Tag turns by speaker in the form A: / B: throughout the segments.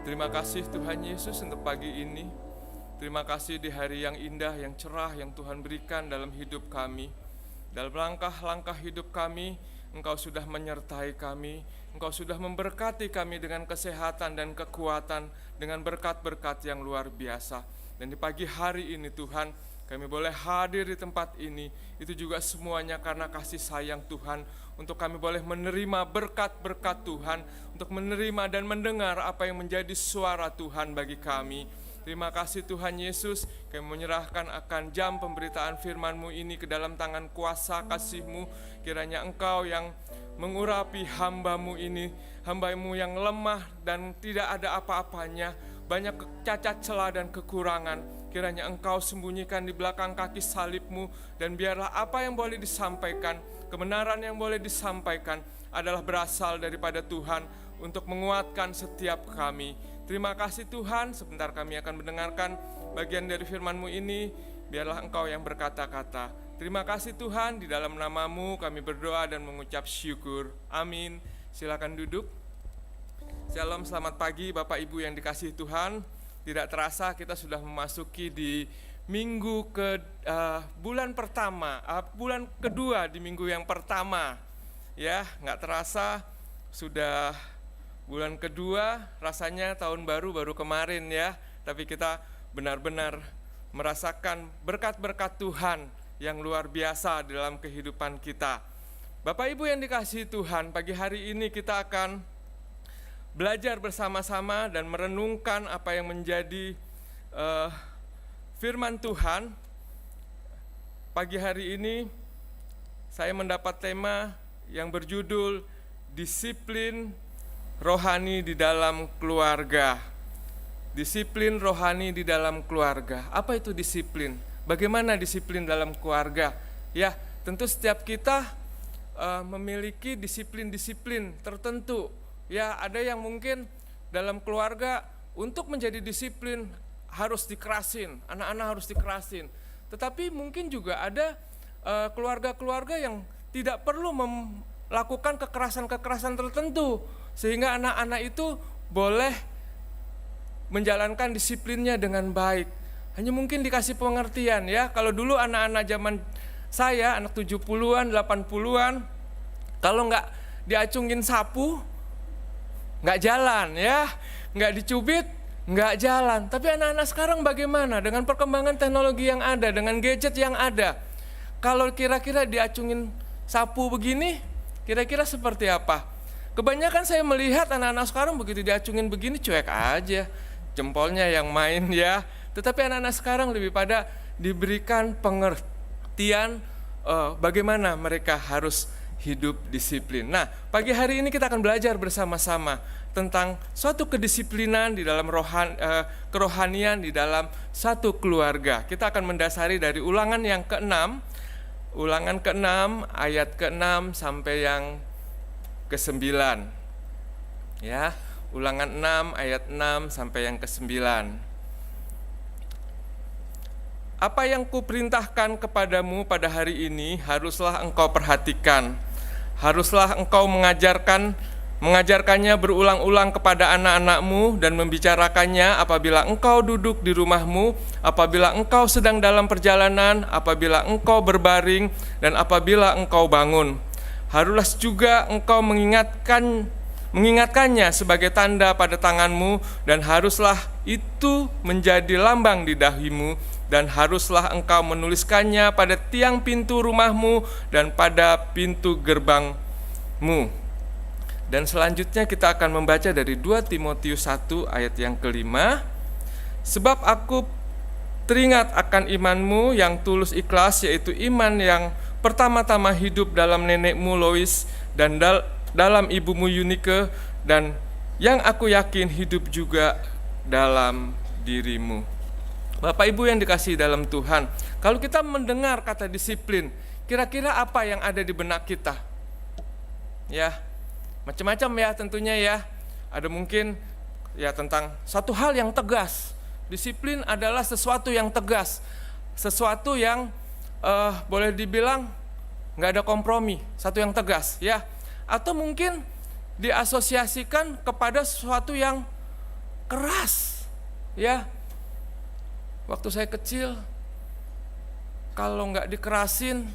A: Terima kasih Tuhan Yesus untuk pagi ini. Terima kasih di hari yang indah, yang cerah yang Tuhan berikan dalam hidup kami. Dalam langkah-langkah hidup kami, Engkau sudah menyertai kami. Engkau sudah memberkati kami dengan kesehatan dan kekuatan, dengan berkat-berkat yang luar biasa. Dan di pagi hari ini Tuhan, kami boleh hadir di tempat ini. Itu juga semuanya karena kasih sayang Tuhan. Untuk kami boleh menerima berkat-berkat Tuhan, untuk menerima dan mendengar apa yang menjadi suara Tuhan bagi kami. Terima kasih Tuhan Yesus, kami menyerahkan akan jam pemberitaan firman-Mu ini ke dalam tangan kuasa kasih-Mu. Kiranya Engkau yang mengurapi hamba-Mu ini, hamba-Mu yang lemah dan tidak ada apa-apanya, banyak cacat celah dan kekurangan. Kiranya Engkau sembunyikan di belakang kaki salib-Mu, dan biarlah apa yang boleh disampaikan, kebenaran yang boleh disampaikan adalah berasal daripada Tuhan untuk menguatkan setiap kami. Terima kasih Tuhan, sebentar kami akan mendengarkan bagian dari firman-Mu ini, biarlah Engkau yang berkata-kata. Terima kasih Tuhan, di dalam nama-Mu kami berdoa dan mengucap syukur. Amin. Silakan duduk. Shalom, selamat pagi Bapak Ibu yang dikasihi Tuhan. Tidak terasa kita sudah memasuki di minggu bulan pertama, bulan kedua di minggu yang pertama. Ya, nggak terasa sudah bulan kedua, rasanya tahun baru kemarin ya. Tapi kita benar-benar merasakan berkat-berkat Tuhan yang luar biasa dalam kehidupan kita. Bapak Ibu yang dikasihi Tuhan, pagi hari ini kita akan belajar bersama-sama dan merenungkan apa yang menjadi firman Tuhan. Pagi hari ini saya mendapat tema yang berjudul disiplin rohani di dalam keluarga. Disiplin rohani di dalam keluarga. Apa itu disiplin? Bagaimana disiplin dalam keluarga? Ya, tentu setiap kita memiliki disiplin-disiplin tertentu. Ya, ada yang mungkin dalam keluarga untuk menjadi disiplin harus dikerasin, anak-anak harus dikerasin. Tetapi mungkin juga ada keluarga-keluarga yang tidak perlu melakukan kekerasan-kekerasan tertentu, sehingga anak-anak itu boleh menjalankan disiplinnya dengan baik. Hanya mungkin dikasih pengertian ya. Kalau dulu anak-anak zaman saya, anak 70-an, 80-an, kalau nggak diacungin sapu, nggak jalan ya, nggak dicubit, nggak jalan. Tapi anak-anak sekarang bagaimana? Dengan perkembangan teknologi yang ada, dengan gadget yang ada, kalau kira-kira diacungin sapu begini, kira-kira seperti apa? Kebanyakan saya melihat anak-anak sekarang begitu diacungin begini, cuek aja, jempolnya yang main ya. Tetapi anak-anak sekarang lebih pada diberikan pengertian bagaimana mereka harus hidup disiplin. Nah, pagi hari ini kita akan belajar bersama-sama tentang suatu kedisiplinan di dalam kerohanian di dalam satu keluarga. Kita akan mendasari dari Ulangan yang ke-6, Ulangan ke-6 ayat ke-6 sampai yang ke-9. Ya, Ulangan 6 ayat 6 sampai yang ke-9. Apa yang kuperintahkan kepadamu pada hari ini haruslah engkau perhatikan. Haruslah engkau mengajarkannya berulang-ulang kepada anak-anakmu dan membicarakannya apabila engkau duduk di rumahmu, apabila engkau sedang dalam perjalanan, apabila engkau berbaring, dan apabila engkau bangun. Haruslah juga engkau mengingatkannya sebagai tanda pada tanganmu, dan haruslah itu menjadi lambang di dahimu, dan haruslah engkau menuliskannya pada tiang pintu rumahmu dan pada pintu gerbangmu. Dan selanjutnya kita akan membaca dari 2 Timotius 1 ayat yang ke-5. Sebab aku teringat akan imanmu yang tulus ikhlas, yaitu iman yang pertama-tama hidup dalam nenekmu Lois dan dalam ibumu Yunike, dan yang aku yakin hidup juga dalam dirimu. Bapak Ibu yang dikasihi dalam Tuhan, kalau kita mendengar kata disiplin, kira-kira apa yang ada di benak kita? Ya, macam-macam ya tentunya ya. Ada mungkin ya tentang satu hal yang tegas. Disiplin adalah sesuatu yang tegas, sesuatu yang boleh dibilang nggak ada kompromi, satu yang tegas ya. Atau mungkin diasosiasikan kepada sesuatu yang keras. Ya, waktu saya kecil, kalau nggak dikerasin,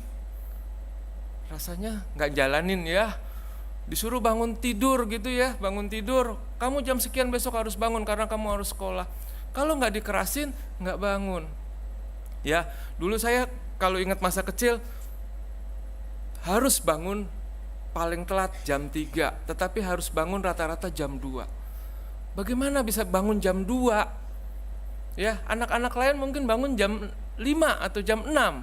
A: rasanya nggak jalanin ya. Disuruh bangun tidur gitu ya, bangun tidur. Kamu jam sekian besok harus bangun karena kamu harus sekolah. Kalau nggak dikerasin, nggak bangun. Ya, dulu saya kalau ingat masa kecil, harus bangun paling telat jam 3, tetapi harus bangun rata-rata jam 2. Bagaimana bisa bangun jam 2? Ya, anak-anak lain mungkin bangun jam 5 atau jam 6.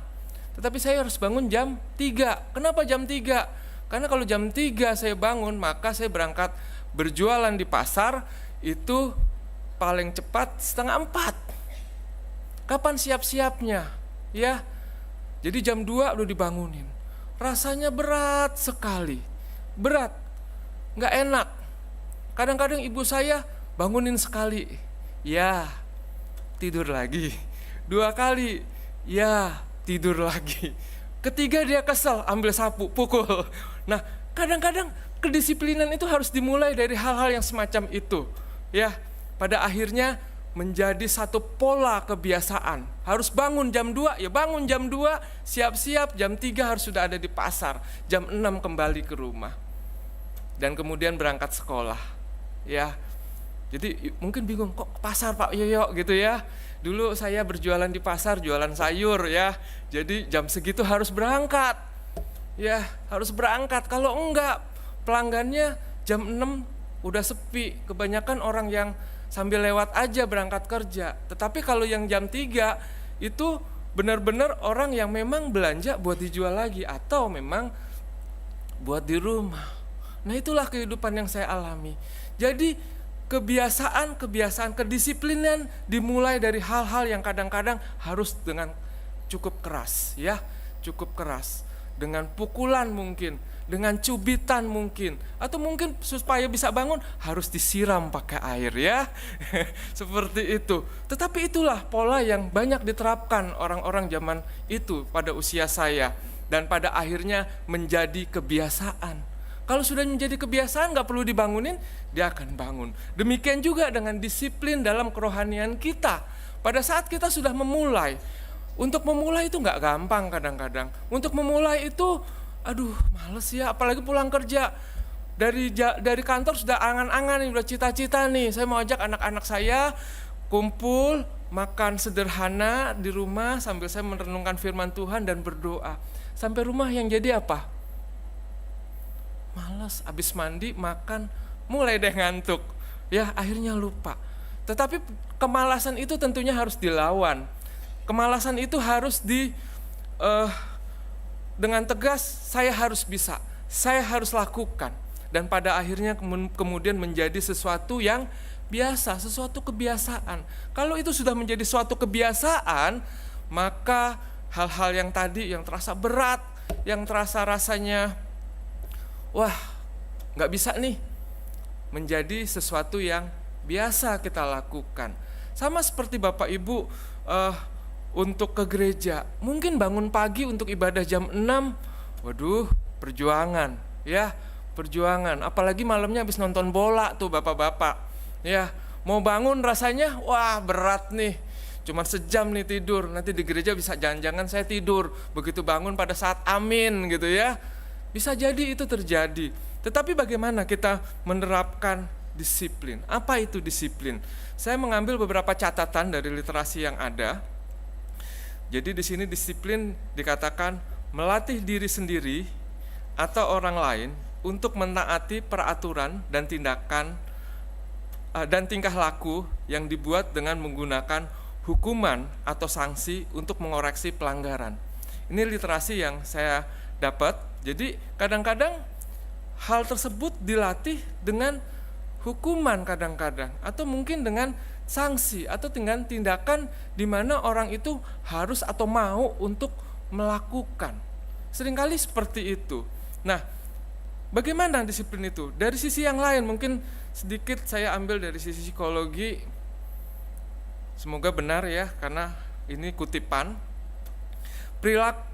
A: Tetapi saya harus bangun jam 3. Kenapa jam 3? Karena kalau jam 3 saya bangun, maka saya berangkat berjualan di pasar itu paling cepat 3:30. Kapan siap-siapnya? Ya, jadi jam 2 udah dibangunin. Rasanya berat sekali. Berat, gak enak. Kadang-kadang ibu saya bangunin sekali, ya tidur lagi. 2 kali, ya tidur lagi. Ketiga dia kesel, ambil sapu, pukul. Nah, kadang-kadang kedisiplinan itu harus dimulai dari hal-hal yang semacam itu. Ya, pada akhirnya menjadi satu pola kebiasaan. Harus bangun jam 2, ya bangun jam 2, siap-siap jam 3 harus sudah ada di pasar. Jam 6 kembali ke rumah. Dan kemudian berangkat sekolah. Ya. Jadi mungkin bingung, kok ke pasar Pak Yoyo gitu ya. Dulu saya berjualan di pasar, jualan sayur ya. Jadi jam segitu harus berangkat. Ya, harus berangkat. Kalau enggak, pelanggannya jam 6 udah sepi. Kebanyakan orang yang sambil lewat aja berangkat kerja. Tetapi kalau yang jam 3 itu benar-benar orang yang memang belanja buat dijual lagi atau memang buat di rumah. Nah, itulah kehidupan yang saya alami. Jadi kebiasaan, kedisiplinan dimulai dari hal-hal yang kadang-kadang harus dengan cukup keras, ya, cukup keras. Dengan pukulan mungkin, dengan cubitan mungkin, atau mungkin supaya bisa bangun harus disiram pakai air ya. Seperti itu. Tetapi itulah pola yang banyak diterapkan orang-orang zaman itu pada usia saya, dan pada akhirnya menjadi kebiasaan. Kalau sudah menjadi kebiasaan, gak perlu dibangunin, dia akan bangun. Demikian juga dengan disiplin dalam kerohanian kita. Pada saat kita sudah memulai, untuk memulai itu gak gampang kadang-kadang. Untuk memulai itu, aduh males ya, apalagi pulang kerja. Dari kantor sudah angan-angan nih, udah cita-cita nih. Saya mau ajak anak-anak saya kumpul, makan sederhana di rumah sambil saya merenungkan firman Tuhan dan berdoa. Sampai rumah yang jadi apa? Males, habis mandi, makan, mulai deh ngantuk. Ya, akhirnya lupa. Tetapi kemalasan itu tentunya harus dilawan. Kemalasan itu harus dengan tegas, saya harus bisa, saya harus lakukan. Dan pada akhirnya kemudian menjadi sesuatu yang biasa, sesuatu kebiasaan. Kalau itu sudah menjadi suatu kebiasaan, maka hal-hal yang tadi yang terasa berat, yang terasa rasanya wah, gak bisa nih, menjadi sesuatu yang biasa kita lakukan. Sama seperti Bapak Ibu untuk ke gereja, mungkin bangun pagi untuk ibadah jam 6, waduh, perjuangan, ya, perjuangan. Apalagi malamnya habis nonton bola tuh bapak-bapak, ya, mau bangun rasanya, wah berat nih, cuma sejam nih tidur, nanti di gereja bisa jangan-jangan saya tidur, begitu bangun pada saat amin gitu ya. Bisa jadi itu terjadi. Tetapi bagaimana kita menerapkan disiplin? Apa itu disiplin? Saya mengambil beberapa catatan dari literasi yang ada. Jadi di sini disiplin dikatakan melatih diri sendiri atau orang lain untuk menaati peraturan dan tindakan dan tingkah laku yang dibuat dengan menggunakan hukuman atau sanksi untuk mengoreksi pelanggaran. Ini literasi yang saya dapat. Jadi kadang-kadang hal tersebut dilatih dengan hukuman kadang-kadang, atau mungkin dengan sanksi, atau dengan tindakan di mana orang itu harus atau mau untuk melakukan. Seringkali seperti itu. Nah, bagaimana disiplin itu? Dari sisi yang lain, mungkin sedikit saya ambil dari sisi psikologi. Semoga benar ya, karena ini kutipan.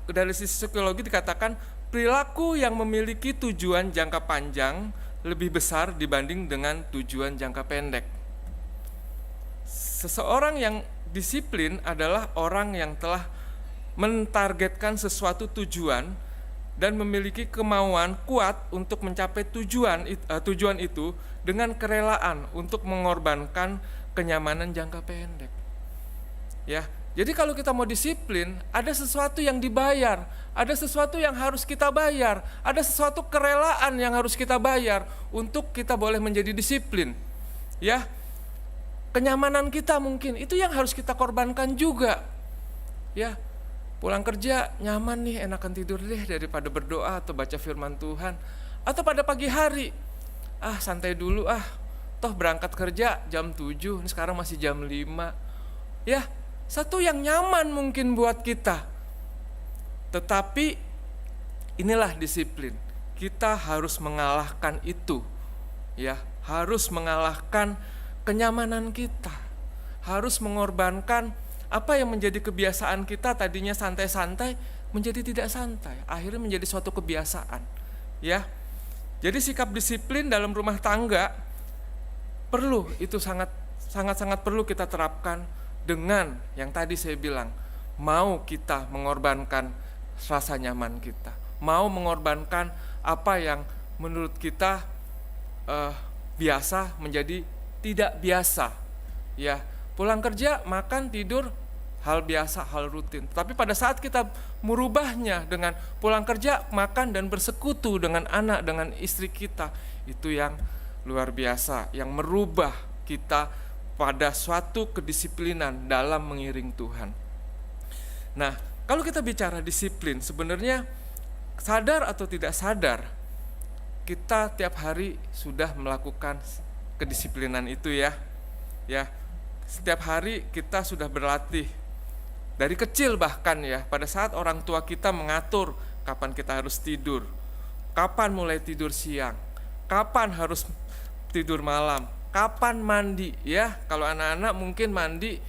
A: Dari sisi psikologi dikatakan perilaku yang memiliki tujuan jangka panjang lebih besar dibanding dengan tujuan jangka pendek. seseorang yang disiplin adalah orang yang telah mentargetkan sesuatu tujuan dan memiliki kemauan kuat untuk mencapai tujuan itu dengan kerelaan untuk mengorbankan kenyamanan jangka pendek. Ya, jadi kalau kita mau disiplin, ada sesuatu yang dibayar, ada sesuatu yang harus kita bayar, ada sesuatu kerelaan yang harus kita bayar untuk kita boleh menjadi disiplin. Ya, kenyamanan kita mungkin itu yang harus kita korbankan juga. Ya, pulang kerja nyaman nih, enakan tidur deh daripada berdoa atau baca firman Tuhan. Atau pada pagi hari, santai dulu toh berangkat kerja jam 7, ini sekarang masih jam 5. Ya, satu yang nyaman mungkin buat kita. Tetapi inilah disiplin. Kita harus mengalahkan itu. Ya, harus mengalahkan kenyamanan kita. Harus mengorbankan apa yang menjadi kebiasaan kita tadinya santai-santai menjadi tidak santai. Akhirnya menjadi suatu kebiasaan. Ya. Jadi sikap disiplin dalam rumah tangga perlu, itu sangat perlu kita terapkan dengan yang tadi saya bilang, mau kita mengorbankan rasa nyaman kita, mau mengorbankan apa yang menurut kita biasa menjadi tidak biasa. Ya, pulang kerja, makan, tidur, hal biasa, hal rutin. Tapi pada saat kita merubahnya dengan pulang kerja, makan dan bersekutu dengan anak, dengan istri kita, itu yang luar biasa, yang merubah kita pada suatu kedisiplinan dalam mengiring Tuhan. Nah, kalau kita bicara disiplin, sebenarnya sadar atau tidak sadar, kita tiap hari sudah melakukan kedisiplinan itu ya. Ya, setiap hari kita sudah berlatih. Dari kecil bahkan ya, pada saat orang tua kita mengatur kapan kita harus tidur, kapan mulai tidur siang, kapan harus tidur malam, kapan mandi ya. Kalau anak-anak mungkin mandi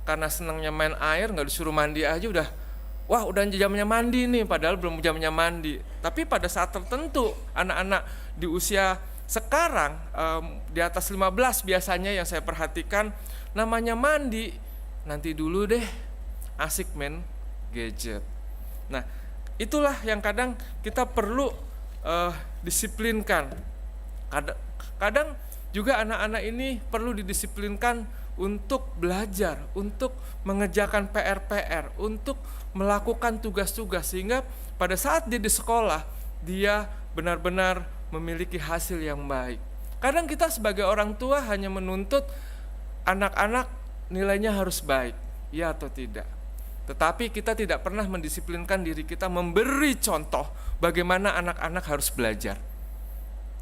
A: karena senangnya main air, nggak disuruh mandi aja udah jamnya mandi nih, padahal belum jamnya mandi. Tapi pada saat tertentu anak-anak di usia sekarang di atas 15 biasanya yang saya perhatikan, namanya mandi nanti dulu deh, asik main gadget. Nah, itulah yang kadang kita perlu disiplinkan. Kadang juga anak-anak ini perlu didisiplinkan untuk belajar, untuk mengerjakan PR-PR, untuk melakukan tugas-tugas, sehingga pada saat dia di sekolah, dia benar-benar memiliki hasil yang baik. Kadang kita sebagai orang tua hanya menuntut anak-anak nilainya harus baik, ya atau tidak. Tetapi kita tidak pernah mendisiplinkan diri kita memberi contoh bagaimana anak-anak harus belajar,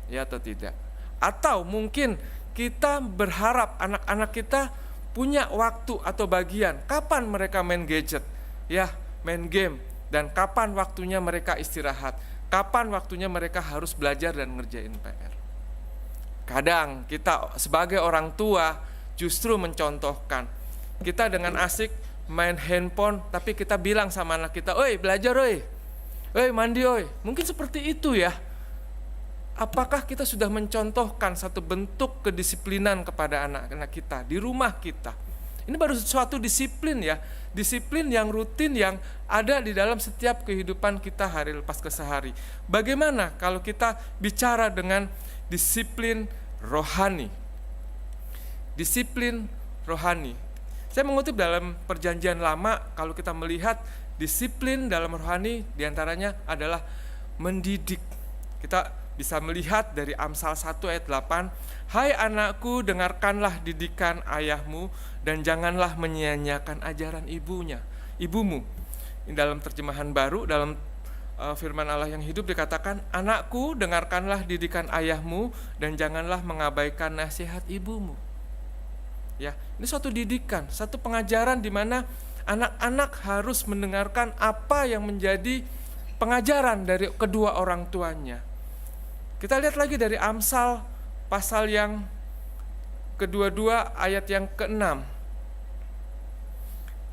A: ya atau tidak. Atau mungkin kita berharap anak-anak kita punya waktu atau bagian kapan mereka main gadget, ya main game, dan kapan waktunya mereka istirahat, kapan waktunya mereka harus belajar dan ngerjain PR. Kadang kita sebagai orang tua justru mencontohkan, kita dengan asik main handphone, tapi kita bilang sama anak kita, "Oi belajar, oi mandi, oi." Mungkin seperti itu ya. Apakah kita sudah mencontohkan satu bentuk kedisiplinan kepada anak-anak kita di rumah kita? Ini baru suatu disiplin ya, disiplin yang rutin yang ada di dalam setiap kehidupan kita hari lepas ke sehari. Bagaimana kalau kita bicara dengan disiplin rohani? Disiplin rohani. Saya mengutip dalam Perjanjian Lama, kalau kita melihat disiplin dalam rohani diantaranya adalah mendidik. Kita bisa melihat dari Amsal 1 ayat 8, "Hai anakku, dengarkanlah didikan ayahmu dan janganlah menyia-nyiakan ajaran ibumu." Ini dalam terjemahan baru, dalam firman Allah yang hidup dikatakan, "Anakku, dengarkanlah didikan ayahmu dan janganlah mengabaikan nasihat ibumu." Ya, ini suatu didikan, satu pengajaran di mana anak-anak harus mendengarkan apa yang menjadi pengajaran dari kedua orang tuanya. Kita lihat lagi dari Amsal pasal yang kedua-dua ayat yang ke-6.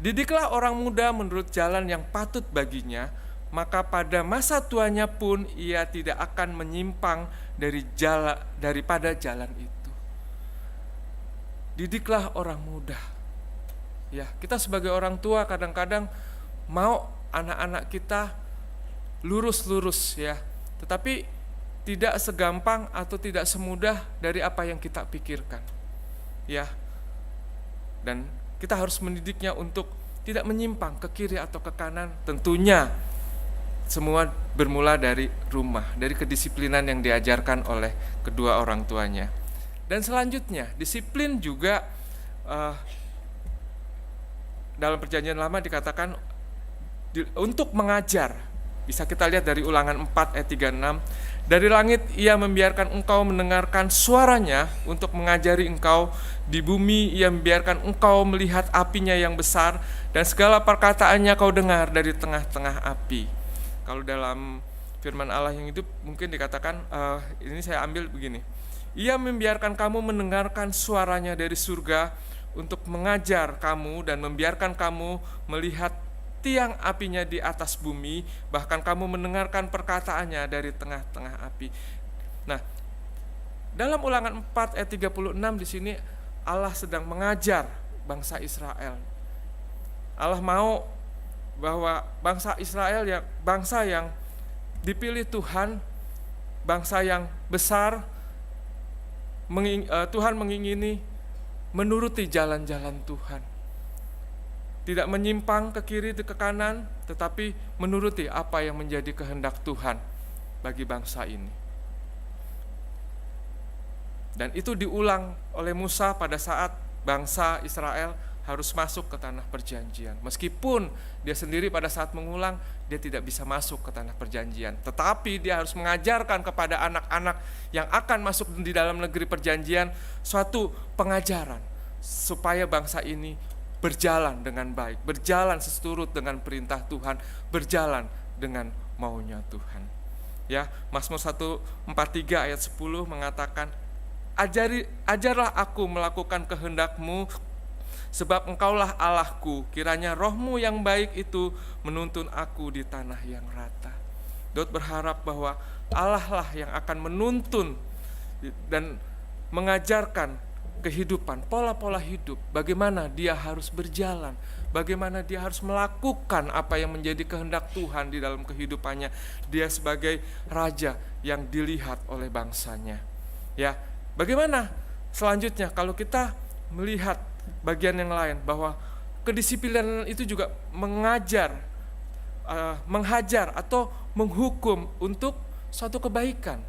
A: "Didiklah orang muda menurut jalan yang patut baginya, maka pada masa tuanya pun ia tidak akan menyimpang daripada jalan itu." Didiklah orang muda. Ya, kita sebagai orang tua kadang-kadang mau anak-anak kita lurus-lurus ya, tetapi tidak segampang atau tidak semudah dari apa yang kita pikirkan. Ya. Dan kita harus mendidiknya untuk tidak menyimpang ke kiri atau ke kanan. Tentunya semua bermula dari rumah, dari kedisiplinan yang diajarkan oleh kedua orang tuanya. Dan selanjutnya, disiplin juga dalam Perjanjian Lama dikatakan untuk mengajar. Bisa kita lihat dari Ulangan 4 ayat 36. Dari langit ia membiarkan engkau mendengarkan suaranya untuk mengajari engkau. Di bumi ia membiarkan engkau melihat apinya yang besar, dan segala perkataannya kau dengar dari tengah-tengah api. Kalau dalam firman Allah yang hidup mungkin dikatakan, ini saya ambil begini. Ia membiarkan kamu mendengarkan suaranya dari surga untuk mengajar kamu dan membiarkan kamu melihat tiang apinya di atas bumi, bahkan kamu mendengarkan perkataannya dari tengah-tengah api. Nah, dalam Ulangan 4 ayat 36 di sini Allah sedang mengajar bangsa Israel. Allah mau bahwa bangsa Israel ya bangsa yang dipilih Tuhan, bangsa yang besar, Tuhan mengingini menuruti jalan-jalan Tuhan. Tidak menyimpang ke kiri ke kanan, tetapi menuruti apa yang menjadi kehendak Tuhan bagi bangsa ini. Dan itu diulang oleh Musa pada saat bangsa Israel harus masuk ke tanah perjanjian. Meskipun dia sendiri pada saat mengulang, dia tidak bisa masuk ke tanah perjanjian. Tetapi dia harus mengajarkan kepada anak-anak yang akan masuk di dalam negeri perjanjian suatu pengajaran supaya bangsa ini berjalan dengan baik, berjalan seturut dengan perintah Tuhan, berjalan dengan maunya Tuhan. Ya, Mazmur 143 ayat 10 mengatakan, ajarlah aku melakukan kehendak-Mu, sebab Engkaulah Allahku, kiranya roh-Mu yang baik itu menuntun aku di tanah yang rata. Daud berharap bahwa Allah lah yang akan menuntun dan mengajarkan kehidupan, pola-pola hidup, bagaimana dia harus berjalan, bagaimana dia harus melakukan apa yang menjadi kehendak Tuhan di dalam kehidupannya. Dia sebagai raja yang dilihat oleh bangsanya. Ya, bagaimana selanjutnya kalau kita melihat bagian yang lain bahwa kedisiplinan itu juga menghajar atau menghukum untuk suatu kebaikan,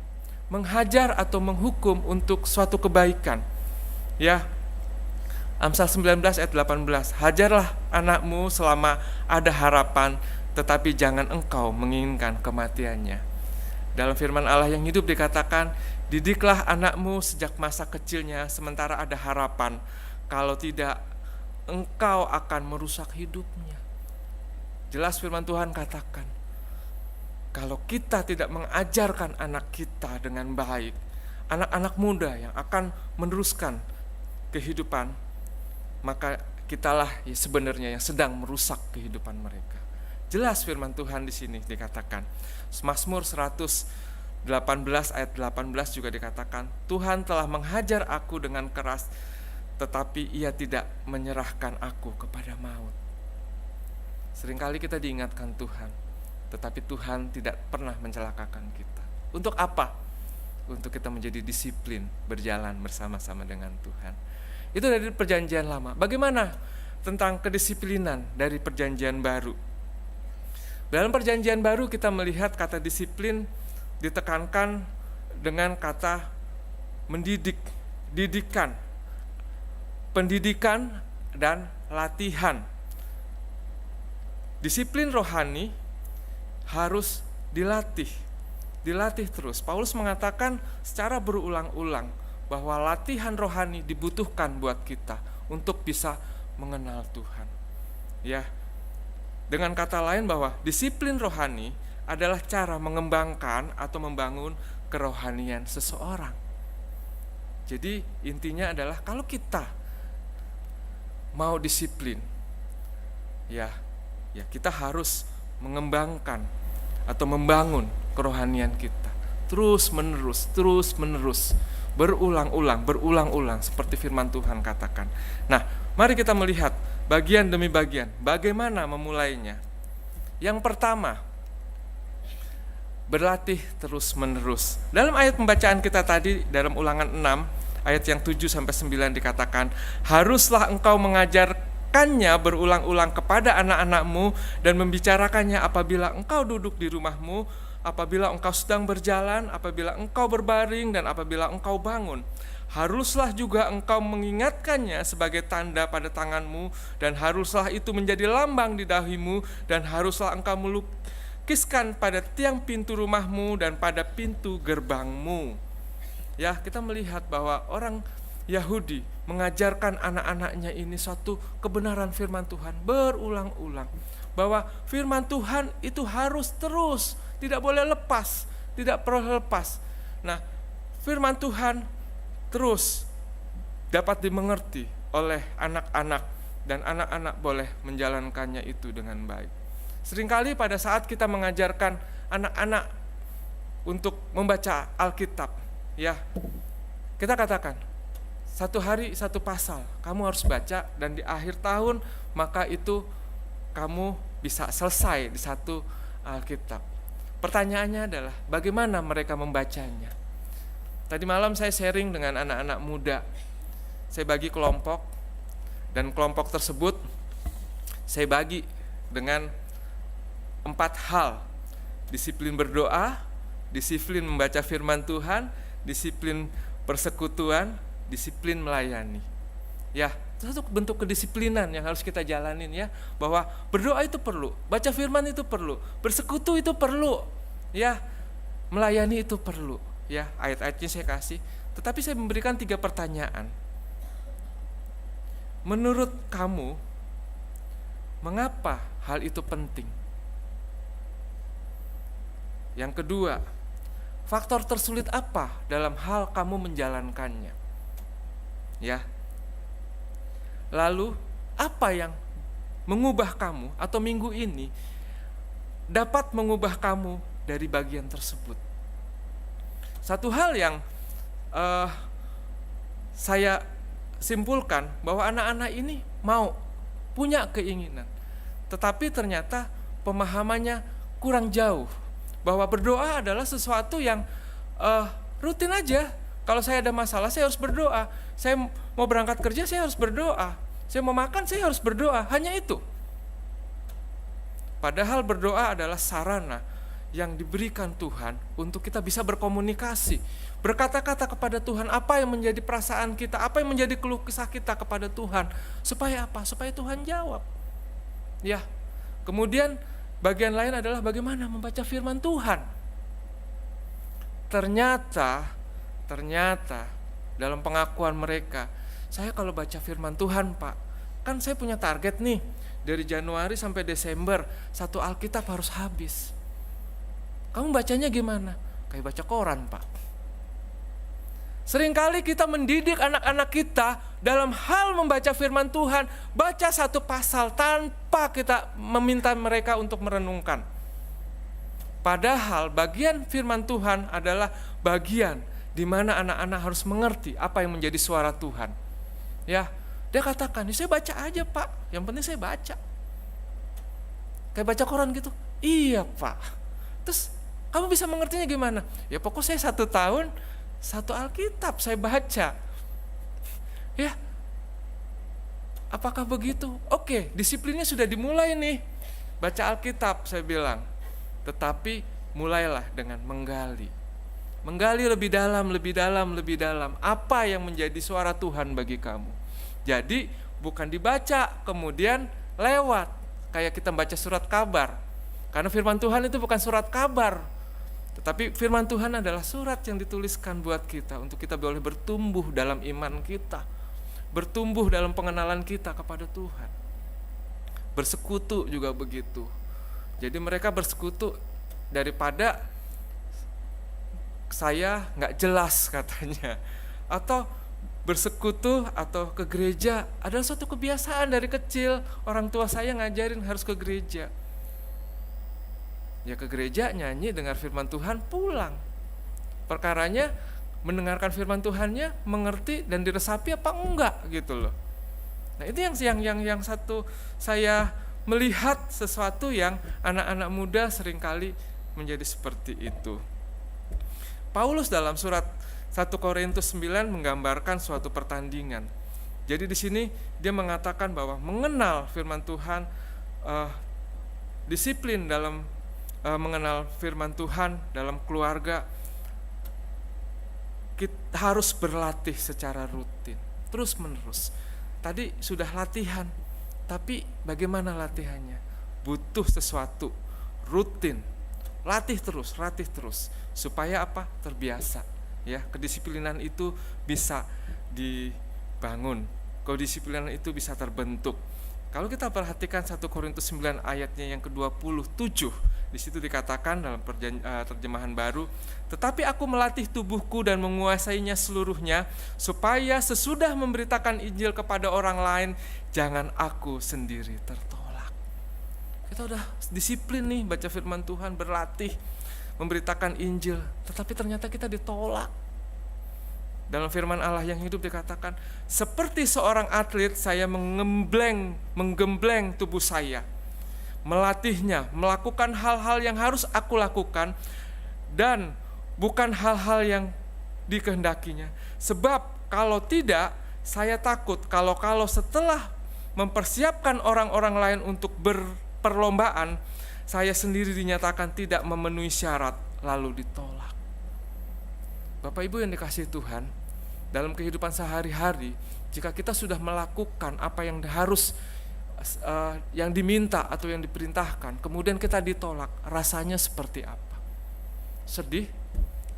A: menghajar atau menghukum untuk suatu kebaikan. Ya, Amsal 19 ayat 18, hajarlah anakmu selama ada harapan, tetapi jangan engkau menginginkan kematiannya. Dalam firman Allah yang hidup dikatakan, didiklah anakmu sejak masa kecilnya sementara ada harapan, kalau tidak engkau akan merusak hidupnya. Jelas firman Tuhan katakan, kalau kita tidak mengajarkan anak kita dengan baik, anak-anak muda yang akan meneruskan kehidupan, maka kitalah ya sebenarnya yang sedang merusak kehidupan mereka. Jelas firman Tuhan di sini dikatakan. Mazmur 118 ayat 18 juga dikatakan, Tuhan telah menghajar aku dengan keras, tetapi ia tidak menyerahkan aku kepada maut. Seringkali kita diingatkan Tuhan, tetapi Tuhan tidak pernah mencelakakan kita. Untuk apa? Untuk kita menjadi disiplin berjalan bersama-sama dengan Tuhan. Itu dari perjanjian lama. Bagaimana tentang kedisiplinan dari perjanjian baru? Dalam perjanjian baru kita melihat kata disiplin ditekankan dengan kata mendidik, didikan, pendidikan dan latihan. Disiplin rohani harus dilatih terus. Paulus mengatakan secara berulang-ulang bahwa latihan rohani dibutuhkan buat kita untuk bisa mengenal Tuhan. Ya. Dengan kata lain bahwa disiplin rohani adalah cara mengembangkan atau membangun kerohanian seseorang. Jadi intinya adalah kalau kita mau disiplin, ya kita harus mengembangkan atau membangun kerohanian kita terus menerus, berulang-ulang seperti firman Tuhan katakan. Nah, mari kita melihat bagian demi bagian. Bagaimana memulainya? Yang pertama, berlatih terus-menerus. Dalam ayat pembacaan kita tadi, dalam Ulangan 6, ayat yang 7-9 dikatakan, haruslah engkau mengajarkannya berulang-ulang kepada anak-anakmu dan membicarakannya apabila engkau duduk di rumahmu, apabila engkau sedang berjalan, apabila engkau berbaring, dan apabila engkau bangun. Haruslah juga engkau mengingatkannya sebagai tanda pada tanganmu, dan haruslah itu menjadi lambang di dahimu, dan haruslah engkau melukiskan pada tiang pintu rumahmu dan pada pintu gerbangmu. Ya, kita melihat bahwa orang Yahudi mengajarkan anak-anaknya ini suatu kebenaran firman Tuhan berulang-ulang. Bahwa firman Tuhan itu harus terus, tidak boleh lepas, tidak perlu lepas. Nah, firman Tuhan terus dapat dimengerti oleh anak-anak, dan anak-anak boleh menjalankannya itu dengan baik. Seringkali pada saat kita mengajarkan anak-anak untuk membaca Alkitab, ya, kita katakan, satu hari satu pasal kamu harus baca, dan di akhir tahun maka itu kamu bisa selesai di satu Alkitab. Pertanyaannya adalah bagaimana mereka membacanya? Tadi malam saya sharing dengan anak-anak muda. Saya bagi kelompok, dan kelompok tersebut saya bagi dengan 4 hal. Disiplin berdoa, disiplin membaca firman Tuhan, disiplin persekutuan, disiplin melayani. Ya, itu satu bentuk kedisiplinan yang harus kita jalanin, ya, bahwa berdoa itu perlu, baca firman itu perlu, bersekutu itu perlu, ya, melayani itu perlu. Ya, ayat-ayatnya saya kasih, tetapi saya memberikan 3 pertanyaan. Menurut kamu, mengapa hal itu penting? Yang kedua, faktor tersulit apa dalam hal kamu menjalankannya? Ya. Lalu, apa yang mengubah kamu atau minggu ini dapat mengubah kamu dari bagian tersebut? Satu hal yang saya simpulkan bahwa anak-anak ini mau, punya keinginan, tetapi ternyata pemahamannya kurang jauh, bahwa berdoa adalah sesuatu yang rutin aja. Kalau saya ada masalah, saya harus berdoa. Saya mau berangkat kerja, saya harus berdoa. Saya mau makan, saya harus berdoa. Hanya itu. Padahal berdoa adalah sarana yang diberikan Tuhan untuk kita bisa berkomunikasi, berkata-kata kepada Tuhan apa yang menjadi perasaan kita, apa yang menjadi keluh kesah kita kepada Tuhan. Supaya apa? Supaya Tuhan jawab. Ya. Kemudian bagian lain adalah bagaimana membaca firman Tuhan. Ternyata dalam pengakuan mereka, saya kalau baca firman Tuhan, Pak, kan saya punya target nih, dari Januari sampai Desember 1 Alkitab harus habis. Kamu bacanya gimana? Kayak baca koran, Pak. Seringkali kita mendidik anak-anak kita dalam hal membaca firman Tuhan, baca 1 pasal tanpa kita meminta mereka untuk merenungkan. Padahal bagian firman Tuhan adalah bagian di mana anak-anak harus mengerti apa yang menjadi suara Tuhan. Ya, dia katakan, saya baca aja, Pak. Yang penting saya baca. Kayak baca koran gitu. Iya, Pak. Terus kamu bisa mengertinya gimana? Ya pokoknya saya 1 tahun 1 Alkitab saya baca. Ya, apakah begitu? Oke, disiplinnya sudah dimulai nih. Baca Alkitab, saya bilang. Tetapi mulailah dengan menggali. Menggali lebih dalam. Apa yang menjadi suara Tuhan bagi kamu. Jadi bukan dibaca kemudian lewat. Kayak kita baca surat kabar. Karena firman Tuhan itu bukan surat kabar. Tetapi firman Tuhan adalah surat yang dituliskan buat kita, untuk kita boleh bertumbuh dalam iman kita, bertumbuh dalam pengenalan kita kepada Tuhan. Bersekutu juga begitu. Jadi mereka bersekutu daripada saya gak jelas katanya. Atau bersekutu atau ke gereja adalah suatu kebiasaan dari kecil. Orang tua saya ngajarin harus ke gereja. Ya ke gereja, nyanyi, dengar firman Tuhan, pulang. Perkaranya mendengarkan firman Tuhannya, mengerti dan diresapi apa enggak gitu loh. Nah, itu yang satu, saya melihat sesuatu yang anak-anak muda seringkali menjadi seperti itu. Paulus dalam surat 1 Korintus 9 menggambarkan suatu pertandingan. Jadi di sini dia mengatakan bahwa mengenal firman Tuhan, disiplin dalam mengenal firman Tuhan dalam keluarga, kita harus berlatih secara rutin, terus menerus. Tadi sudah latihan, tapi bagaimana latihannya? Butuh sesuatu rutin, latih terus, supaya apa? Terbiasa. Ya, kedisiplinan itu bisa dibangun, kedisiplinan itu bisa terbentuk. Kalau kita perhatikan 1 Korintus 9 ayatnya yang ke-27, di situ dikatakan dalam terjemahan baru, tetapi aku melatih tubuhku dan menguasainya seluruhnya, supaya sesudah memberitakan Injil kepada orang lain, jangan aku sendiri tertolak. Kita udah disiplin nih baca firman Tuhan, berlatih memberitakan Injil, tetapi ternyata kita ditolak. Dalam firman Allah yang hidup dikatakan, seperti seorang atlet saya menggembleng tubuh saya, melatihnya, melakukan hal-hal yang harus aku lakukan dan bukan hal-hal yang dikehendakinya. Sebab kalau tidak, saya takut kalau setelah mempersiapkan orang-orang lain untuk berperlombaan, saya sendiri dinyatakan tidak memenuhi syarat lalu ditolak. Bapak Ibu yang dikasihi Tuhan, dalam kehidupan sehari-hari, jika kita sudah melakukan apa yang harus, yang diminta atau yang diperintahkan, kemudian kita ditolak, rasanya seperti apa? Sedih,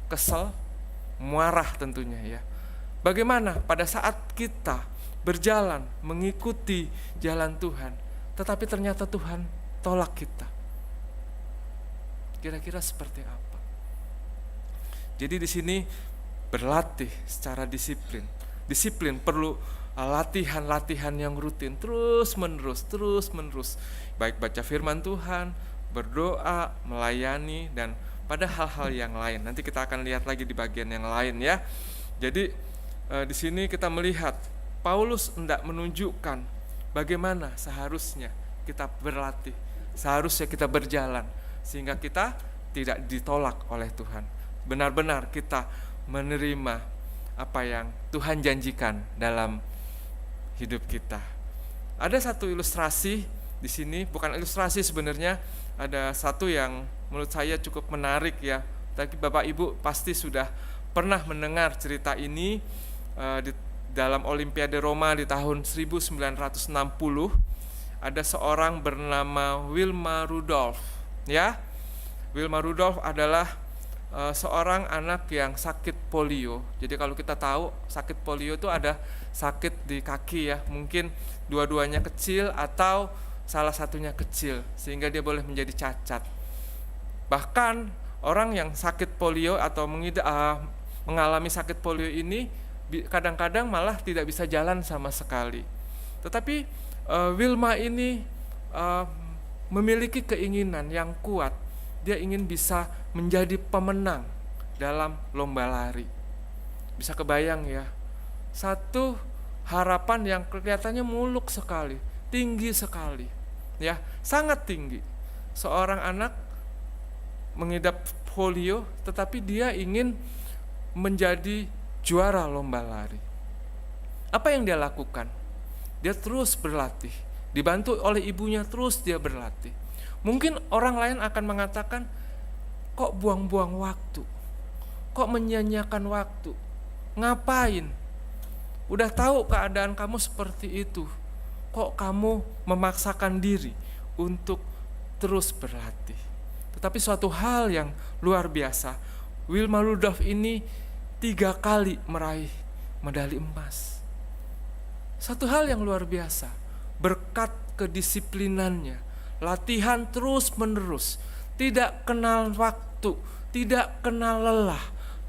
A: kesel, marah tentunya ya. Bagaimana pada saat kita berjalan mengikuti jalan Tuhan, tetapi ternyata Tuhan tolak kita? Kira-kira seperti apa? Jadi di sini berlatih secara disiplin. Disiplin perlu latihan-latihan yang rutin, terus menerus. Baik baca firman Tuhan, berdoa, melayani, dan pada hal-hal yang lain. Nanti kita akan lihat lagi di bagian yang lain ya. Jadi di sini kita melihat Paulus hendak menunjukkan bagaimana seharusnya kita berlatih, seharusnya kita berjalan, sehingga kita tidak ditolak oleh Tuhan. Benar-benar kita menerima apa yang Tuhan janjikan dalam hidup kita. Ada satu ilustrasi di sini, bukan ilustrasi sebenarnya, ada satu yang menurut saya cukup menarik ya. Tapi Bapak Ibu pasti sudah pernah mendengar cerita ini di dalam Olimpiade Roma di tahun 1960. Ada seorang bernama Wilma Rudolph, ya. Wilma Rudolph adalah seorang anak yang sakit polio. Jadi kalau kita tahu sakit polio itu ada sakit di kaki ya, mungkin dua-duanya kecil atau salah satunya kecil sehingga dia boleh menjadi cacat. Bahkan orang yang sakit polio atau mengalami sakit polio ini kadang-kadang malah tidak bisa jalan sama sekali. Tetapi Wilma ini memiliki keinginan yang kuat. Dia ingin bisa menjadi pemenang dalam lomba lari. Bisa kebayang ya, satu harapan yang kelihatannya muluk sekali, tinggi sekali, ya, sangat tinggi. Seorang anak mengidap polio, tetapi dia ingin menjadi juara lomba lari. Apa yang dia lakukan? Dia terus berlatih, dibantu oleh ibunya, terus dia berlatih. Mungkin orang lain akan mengatakan, kok buang-buang waktu? Kok menyia-nyiakan waktu? Ngapain? Udah tahu keadaan kamu seperti itu. Kok kamu memaksakan diri untuk terus berlatih? Tetapi suatu hal yang luar biasa, Wilma Rudolph ini 3 kali meraih medali emas. Satu hal yang luar biasa, berkat kedisiplinannya, latihan terus menerus, tidak kenal waktu, tidak kenal lelah,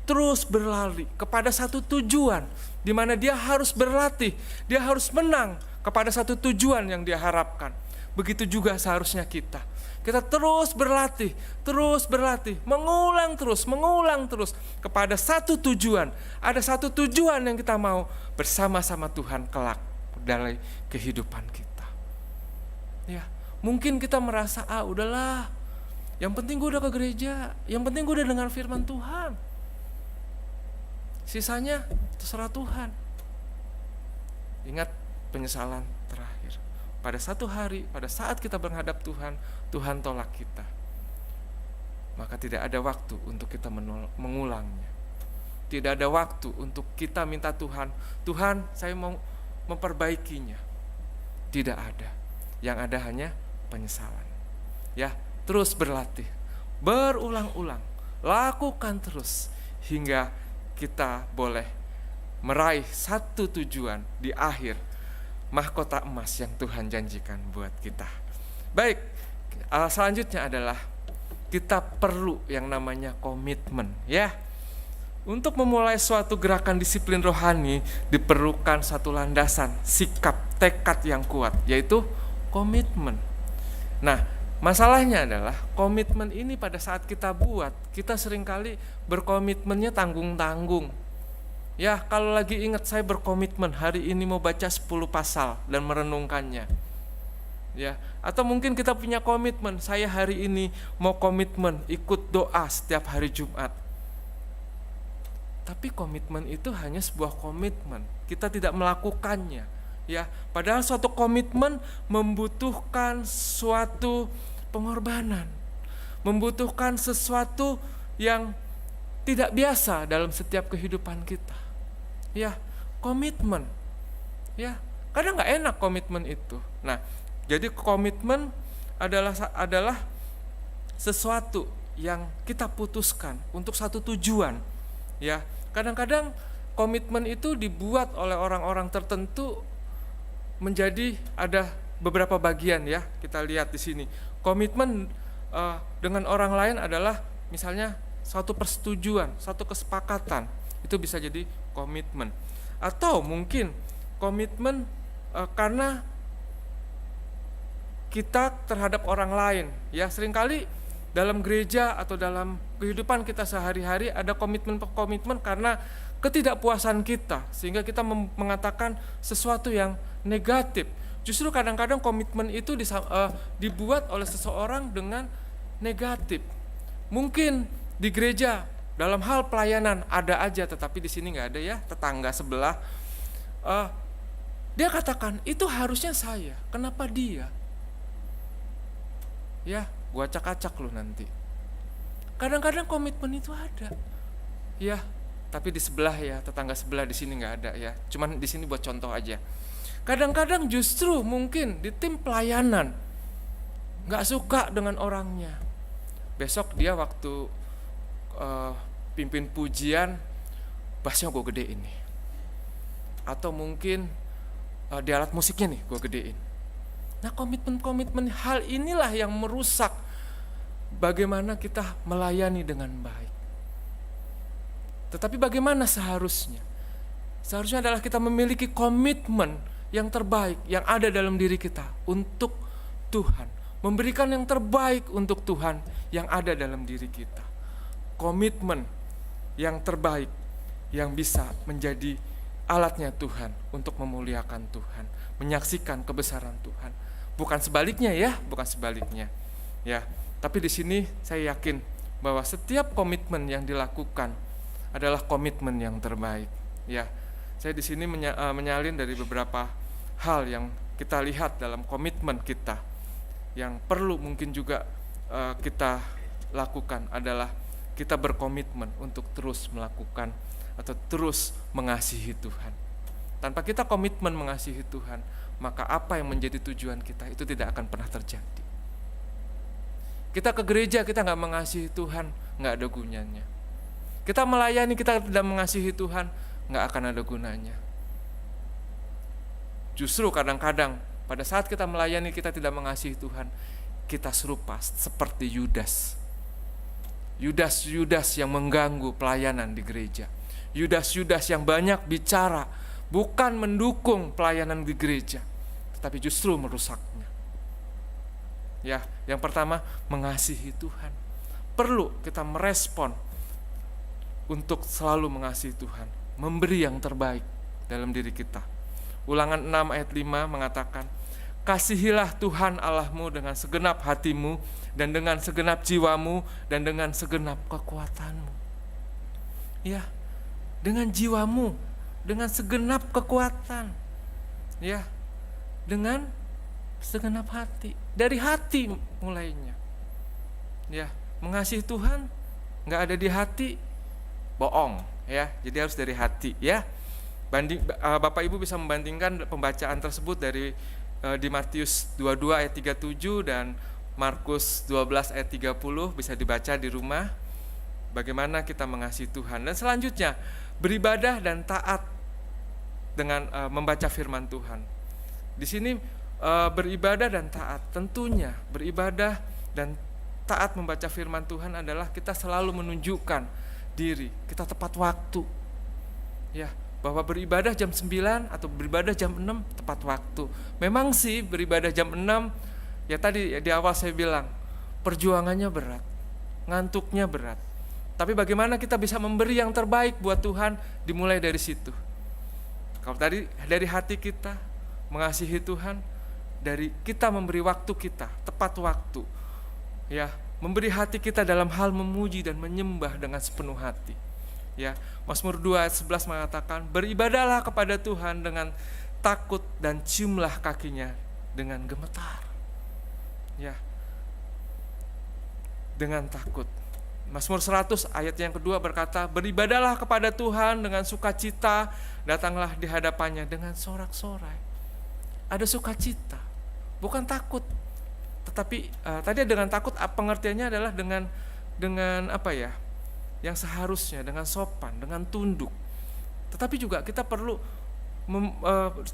A: terus berlari kepada satu tujuan di mana dia harus berlatih, dia harus menang kepada satu tujuan yang dia harapkan. Begitu juga seharusnya kita terus berlatih, mengulang terus kepada satu tujuan. Ada satu tujuan yang kita mau bersama-sama Tuhan kelak dalam kehidupan kita. Ya, mungkin kita merasa, udahlah, yang penting gue udah ke gereja, yang penting gue udah dengar firman Tuhan. Sisanya terserah Tuhan. Ingat penyesalan terakhir. Pada satu hari, pada saat kita menghadap Tuhan, Tuhan tolak kita. Maka tidak ada waktu untuk kita mengulangnya. Tidak ada waktu untuk kita minta Tuhan, Tuhan saya mau memperbaikinya. Tidak ada. Yang ada hanya penyesalan. Ya, terus berlatih. Berulang-ulang. Lakukan terus. Hingga kita boleh meraih satu tujuan di akhir. Mahkota emas yang Tuhan janjikan buat kita. Baik, selanjutnya adalah kita perlu yang namanya komitmen, ya. Untuk memulai suatu gerakan disiplin rohani diperlukan satu landasan, sikap, tekad yang kuat, yaitu komitmen. Nah, masalahnya adalah komitmen ini pada saat kita buat, kita seringkali berkomitmennya tanggung-tanggung. Ya, kalau lagi ingat saya berkomitmen hari ini mau baca 10 pasal dan merenungkannya. Ya, atau mungkin kita punya komitmen, saya hari ini mau komitmen ikut doa setiap hari Jumat. Tapi komitmen itu hanya sebuah komitmen, kita tidak melakukannya. Ya, padahal suatu komitmen membutuhkan suatu pengorbanan, membutuhkan sesuatu yang tidak biasa dalam setiap kehidupan kita. Ya, komitmen. Ya, kadang nggak enak komitmen itu. Nah, jadi komitmen adalah sesuatu yang kita putuskan untuk satu tujuan. Ya, kadang-kadang komitmen itu dibuat oleh orang-orang tertentu menjadi ada beberapa bagian, ya. Kita lihat di sini. Komitmen dengan orang lain adalah misalnya suatu persetujuan, satu kesepakatan. Itu bisa jadi komitmen. Atau mungkin komitmen karena kita terhadap orang lain, ya. Seringkali dalam gereja atau dalam kehidupan kita sehari-hari ada komitmen karena ketidakpuasan kita, sehingga kita mengatakan sesuatu yang negatif. Justru kadang-kadang komitmen itu dibuat oleh seseorang dengan negatif. Mungkin di gereja dalam hal pelayanan ada aja, tetapi di sini nggak ada, ya. Tetangga sebelah dia katakan itu harusnya saya, kenapa dia? Ya, gua acak-acak lu nanti. Kadang-kadang komitmen itu ada, ya. Tapi di sebelah, ya, tetangga sebelah, di sini nggak ada, ya. Cuman di sini buat contoh aja. Kadang-kadang justru mungkin di tim pelayanan nggak suka dengan orangnya. Besok dia waktu pimpin pujian, bassnya gue gedein nih. Atau mungkin di alat musiknya nih gue gedein. Nah, komitmen hal inilah yang merusak bagaimana kita melayani dengan baik. Tetapi bagaimana seharusnya? Seharusnya adalah kita memiliki komitmen yang terbaik yang ada dalam diri kita untuk Tuhan. Memberikan yang terbaik untuk Tuhan yang ada dalam diri kita. Komitmen yang terbaik yang bisa menjadi alatnya Tuhan untuk memuliakan Tuhan, menyaksikan kebesaran Tuhan. Bukan sebaliknya, ya, bukan sebaliknya. Ya, tapi di sini saya yakin bahwa setiap komitmen yang dilakukan adalah komitmen yang terbaik, ya. Saya di sini menyalin dari beberapa hal yang kita lihat dalam komitmen kita. Yang perlu mungkin juga kita lakukan adalah kita berkomitmen untuk terus melakukan atau terus mengasihi Tuhan. Tanpa kita komitmen mengasihi Tuhan, maka apa yang menjadi tujuan kita itu tidak akan pernah terjadi. Kita ke gereja, kita gak mengasihi Tuhan, gak ada gunanya. Kita melayani, kita tidak mengasihi Tuhan, gak akan ada gunanya. Justru kadang-kadang pada saat kita melayani, kita tidak mengasihi Tuhan, kita serupa seperti Yudas. Yudas yang mengganggu pelayanan di gereja. Yudas yang banyak bicara, bukan mendukung pelayanan di gereja, tetapi justru merusaknya. Ya, yang pertama, mengasihi Tuhan. Perlu kita merespon untuk selalu mengasihi Tuhan, memberi yang terbaik dalam diri kita, Ulangan 6 ayat 5 mengatakan, kasihilah Tuhan Allahmu dengan segenap hatimu dan dengan segenap jiwamu dan dengan segenap kekuatanmu. Ya, dengan jiwamu, dengan segenap kekuatan. Ya, dengan segenap hati. Dari hati mulainya. Ya, mengasihi Tuhan nggak ada di hati, bohong. Ya, jadi harus dari hati. Ya, Bapak Ibu bisa membandingkan pembacaan tersebut dari di Matius 22 ayat 37 dan Markus 12 ayat 30, bisa dibaca di rumah bagaimana kita mengasihi Tuhan. Dan selanjutnya beribadah dan taat dengan membaca firman Tuhan. Di sini beribadah dan taat, tentunya beribadah dan taat membaca firman Tuhan adalah kita selalu menunjukkan diri, kita tepat waktu. Ya, bahwa beribadah jam 9 atau beribadah jam 6 tepat waktu. Memang sih beribadah jam 6, ya tadi di awal saya bilang, perjuangannya berat, ngantuknya berat. Tapi bagaimana kita bisa memberi yang terbaik buat Tuhan, dimulai dari situ. Kalau tadi dari hati kita mengasihi Tuhan, dari kita memberi waktu kita, tepat waktu. Ya, memberi hati kita dalam hal memuji dan menyembah dengan sepenuh hati. Ya, Mazmur 2 ayat 11 mengatakan, beribadahlah kepada Tuhan dengan takut dan ciumlah kakinya dengan gemetar. Ya, dengan takut. Mazmur 100 ayat yang kedua berkata, beribadahlah kepada Tuhan dengan sukacita, datanglah di hadapannya dengan sorak-sorai. Ada sukacita, bukan takut. Tetapi tadi dengan takut pengertiannya adalah dengan apa ya? Yang seharusnya, dengan sopan, dengan tunduk. Tetapi juga kita perlu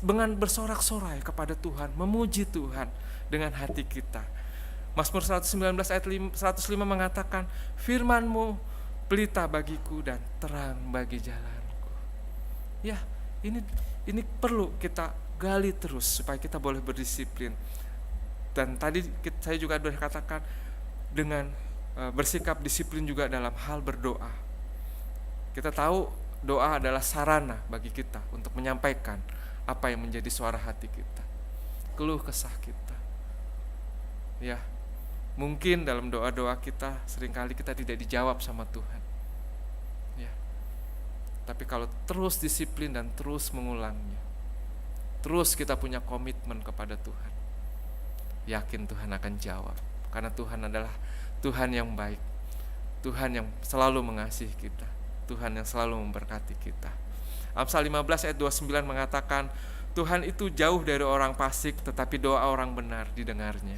A: dengan bersorak-sorai kepada Tuhan, memuji Tuhan dengan hati kita. Mazmur 119 ayat 105 mengatakan, firman-Mu pelita bagiku dan terang bagi jalanku. Ya, ini perlu kita gali terus supaya kita boleh berdisiplin. Dan tadi saya juga sudah katakan dengan bersikap disiplin juga dalam hal berdoa. Kita tahu doa adalah sarana bagi kita untuk menyampaikan apa yang menjadi suara hati kita, keluh kesah kita. Ya, mungkin dalam doa-doa kita seringkali kita tidak dijawab sama Tuhan. Ya. Tapi kalau terus disiplin dan terus mengulangnya, terus kita punya komitmen kepada Tuhan, yakin Tuhan akan jawab. Karena Tuhan adalah Tuhan yang baik, Tuhan yang selalu mengasihi kita, Tuhan yang selalu memberkati kita. Amsal 15 ayat 29 mengatakan, Tuhan itu jauh dari orang fasik, tetapi doa orang benar didengarnya.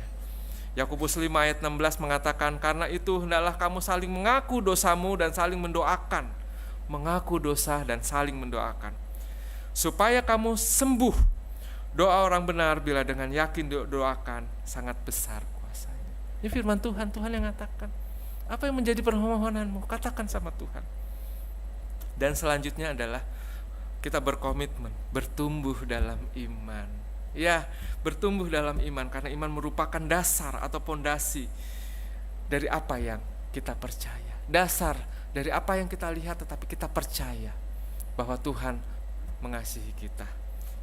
A: Yakobus 5 ayat 16 mengatakan, karena itu hendaklah kamu saling mengaku dosamu dan saling mendoakan. Mengaku dosa dan saling mendoakan, supaya kamu sembuh. Doa orang benar bila dengan yakin doakan sangat besar kuasanya. Ini firman Tuhan, Tuhan yang mengatakan. Apa yang menjadi permohonanmu, katakan sama Tuhan. Dan selanjutnya adalah kita berkomitmen, bertumbuh dalam iman. Ya, bertumbuh dalam iman, karena iman merupakan dasar atau pondasi dari apa yang kita percaya. Dasar dari apa yang kita lihat, tetapi kita percaya bahwa Tuhan mengasihi kita.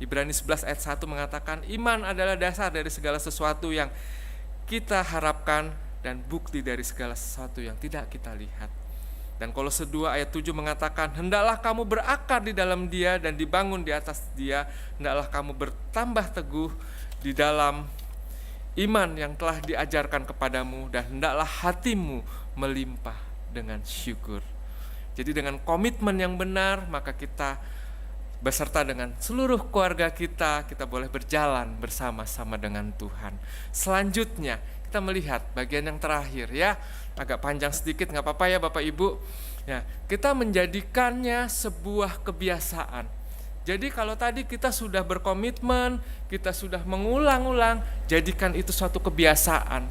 A: Ibrani 11 ayat 1 mengatakan, iman adalah dasar dari segala sesuatu yang kita harapkan dan bukti dari segala sesuatu yang tidak kita lihat. Dan Kolose 2 ayat 7 mengatakan, hendaklah kamu berakar di dalam Dia dan dibangun di atas Dia, hendaklah kamu bertambah teguh di dalam iman yang telah diajarkan kepadamu, dan hendaklah hatimu melimpah dengan syukur. Jadi dengan komitmen yang benar, maka kita beserta dengan seluruh keluarga kita boleh berjalan bersama-sama dengan Tuhan. Selanjutnya kita melihat bagian yang terakhir, ya, agak panjang sedikit, nggak apa-apa ya Bapak Ibu. Ya, kita menjadikannya sebuah kebiasaan. Jadi kalau tadi kita sudah berkomitmen, kita sudah mengulang-ulang, jadikan itu suatu kebiasaan.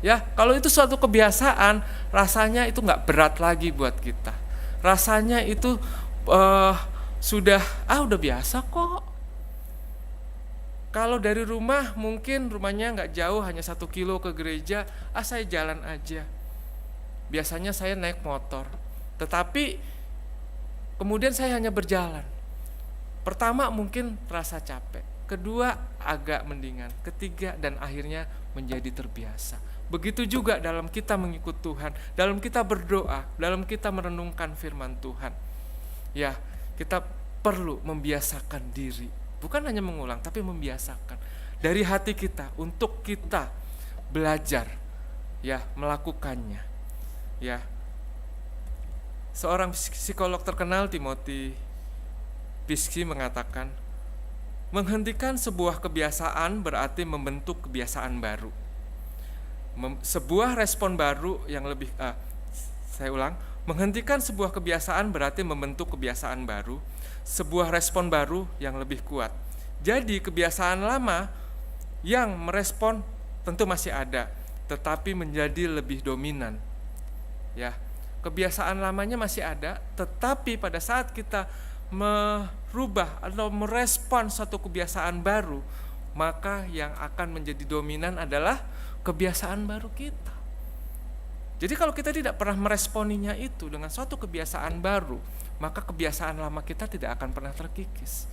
A: Ya, kalau itu suatu kebiasaan, rasanya itu nggak berat lagi buat kita. Rasanya itu udah biasa kok. Kalau dari rumah, mungkin rumahnya nggak jauh, hanya 1 kilo ke gereja, saya jalan aja. Biasanya saya naik motor, tetapi kemudian saya hanya berjalan.
B: Pertama mungkin rasa capek, kedua agak mendingan, ketiga dan akhirnya menjadi terbiasa. Begitu juga dalam kita mengikut Tuhan, dalam kita berdoa, dalam kita merenungkan firman Tuhan. Ya, kita perlu membiasakan diri, bukan hanya mengulang tapi membiasakan dari hati kita untuk kita belajar ya melakukannya. Ya. Seorang psikolog terkenal Timothy Piski mengatakan, menghentikan sebuah kebiasaan berarti membentuk kebiasaan baru. Sebuah respon baru yang lebih saya ulang, menghentikan sebuah kebiasaan berarti membentuk kebiasaan baru, sebuah respon baru yang lebih kuat. Jadi kebiasaan lama yang merespon tentu masih ada, tetapi menjadi lebih dominan. Ya, kebiasaan lamanya masih ada, tetapi pada saat kita merubah atau merespon satu kebiasaan baru, maka yang akan menjadi dominan adalah kebiasaan baru kita. Jadi kalau kita tidak pernah meresponinya itu dengan suatu kebiasaan baru, maka kebiasaan lama kita tidak akan pernah terkikis.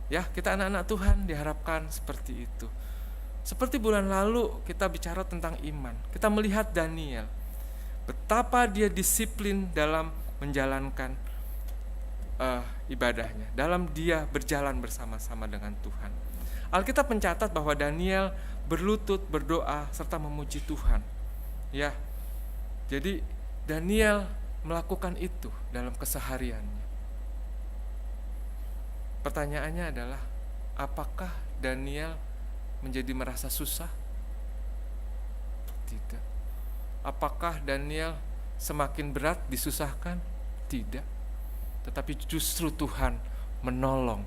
B: Ya, kita anak-anak Tuhan diharapkan seperti itu. Seperti bulan lalu kita bicara tentang iman, kita melihat Daniel, betapa dia disiplin dalam menjalankan ibadahnya, dalam dia berjalan bersama-sama dengan Tuhan. Alkitab mencatat bahwa Daniel berlutut, berdoa, serta memuji Tuhan. Ya, jadi Daniel melakukan itu dalam kesehariannya. Pertanyaannya adalah, apakah Daniel menjadi merasa susah? Tidak. Apakah Daniel semakin berat disusahkan? Tidak. Tetapi justru Tuhan menolong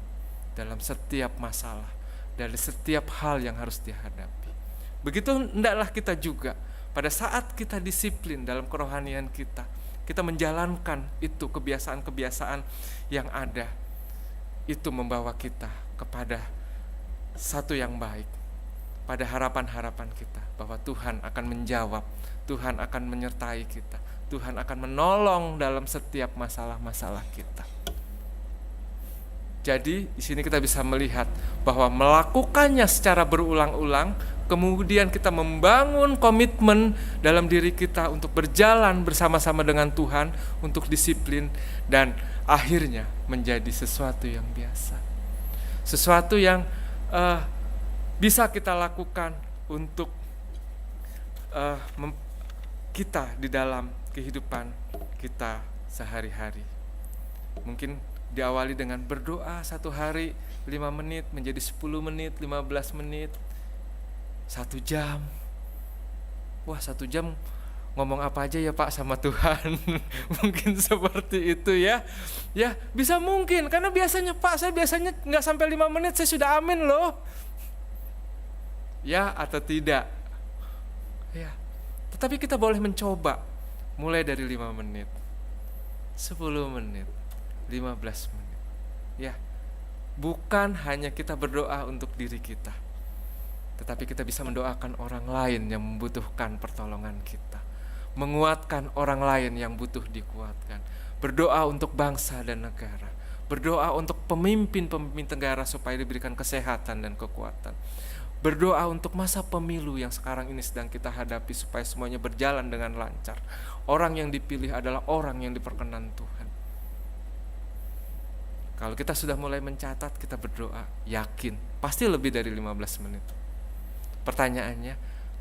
B: dalam setiap masalah, dari setiap hal yang harus dihadapi. Begitu hendaklah kita juga pada saat kita disiplin dalam kerohanian kita, kita menjalankan itu kebiasaan-kebiasaan yang ada, itu membawa kita kepada satu yang baik, pada harapan-harapan kita bahwa Tuhan akan menjawab, Tuhan akan menyertai kita, Tuhan akan menolong dalam setiap masalah-masalah kita. Jadi di sini kita bisa melihat bahwa melakukannya secara berulang-ulang, kemudian kita membangun komitmen dalam diri kita untuk berjalan bersama-sama dengan Tuhan, untuk disiplin, dan akhirnya menjadi sesuatu yang biasa. Sesuatu yang bisa kita lakukan untuk kita di dalam kehidupan kita sehari-hari. Mungkin diawali dengan berdoa satu hari 5 menit menjadi 10 menit, 15 menit, 1 jam. Wah, 1 jam ngomong apa aja ya Pak sama Tuhan. Mungkin seperti itu ya. Ya, bisa mungkin karena biasanya Pak, saya biasanya nggak sampai 5 menit saya sudah amin loh. Ya atau tidak? Ya. Tetapi kita boleh mencoba mulai dari 5 menit, 10 menit, 15 menit. Ya, bukan hanya kita berdoa untuk diri kita, tetapi kita bisa mendoakan orang lain yang membutuhkan pertolongan kita, menguatkan orang lain yang butuh dikuatkan, berdoa untuk bangsa dan negara, berdoa untuk pemimpin-pemimpin negara supaya diberikan kesehatan dan kekuatan, berdoa untuk masa pemilu yang sekarang ini sedang kita hadapi supaya semuanya berjalan dengan lancar. Orang yang dipilih adalah orang yang diperkenan Tuhan. Kalau kita sudah mulai mencatat, kita berdoa, yakin pasti lebih dari 15 menit. Pertanyaannya,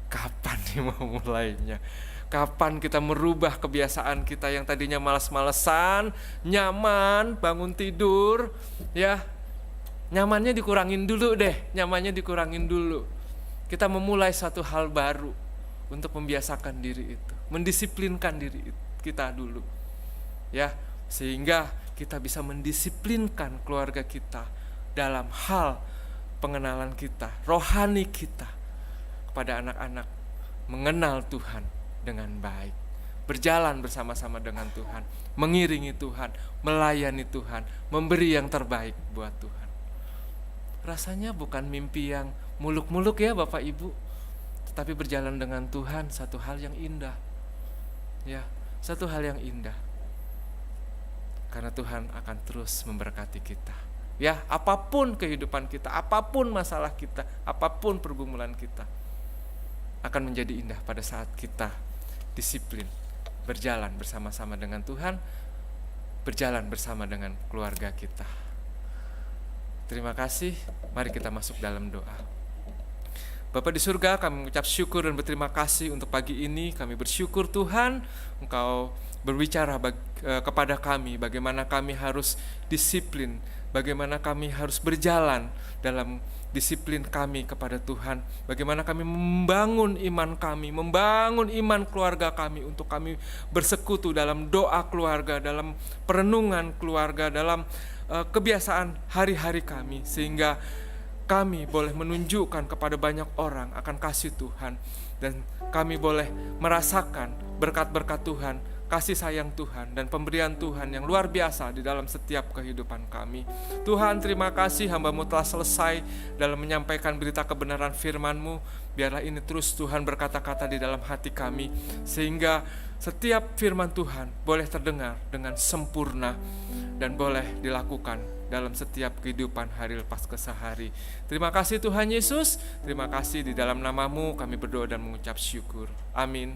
B: kapan nih mau mulainya? Kapan kita merubah kebiasaan kita yang tadinya malas-malesan, nyaman, bangun tidur, ya nyamannya dikurangin dulu deh, nyamannya dikurangin dulu. Kita memulai satu hal baru untuk membiasakan diri itu, mendisiplinkan diri kita dulu, ya, sehingga kita bisa mendisiplinkan keluarga kita dalam hal pengenalan kita, rohani kita kepada anak-anak, mengenal Tuhan dengan baik, berjalan bersama-sama dengan Tuhan, mengiringi Tuhan, melayani Tuhan, memberi yang terbaik buat Tuhan. Rasanya bukan mimpi yang muluk-muluk ya Bapak Ibu, tetapi berjalan dengan Tuhan satu hal yang indah. Ya, satu hal yang indah. Karena Tuhan akan terus memberkati kita Ya, apapun kehidupan kita, apapun masalah kita, apapun pergumulan kita, akan menjadi indah pada saat kita disiplin berjalan bersama-sama dengan Tuhan, berjalan bersama dengan keluarga kita. Terima kasih, mari kita masuk dalam doa. Bapa di surga, kami mengucap syukur dan berterima kasih untuk pagi ini. Kami bersyukur Tuhan, Engkau berbicara kepada kami bagaimana kami harus disiplin, bagaimana kami harus berjalan dalam disiplin kami kepada Tuhan, bagaimana kami membangun iman kami, membangun iman keluarga kami untuk kami bersekutu dalam doa keluarga, dalam perenungan keluarga, dalam kebiasaan hari-hari kami, sehingga kami boleh menunjukkan kepada banyak orang akan kasih Tuhan, dan kami boleh merasakan berkat-berkat Tuhan, kasih sayang Tuhan, dan pemberian Tuhan yang luar biasa di dalam setiap kehidupan kami. Tuhan, terima kasih hamba-Mu telah selesai dalam menyampaikan berita kebenaran firman-Mu. Biarlah ini terus Tuhan berkata-kata di dalam hati kami, sehingga setiap firman Tuhan boleh terdengar dengan sempurna dan boleh dilakukan dalam setiap kehidupan hari lepas kesehari. Terima kasih Tuhan Yesus, terima kasih, di dalam nama-Mu kami berdoa dan mengucap syukur. Amin.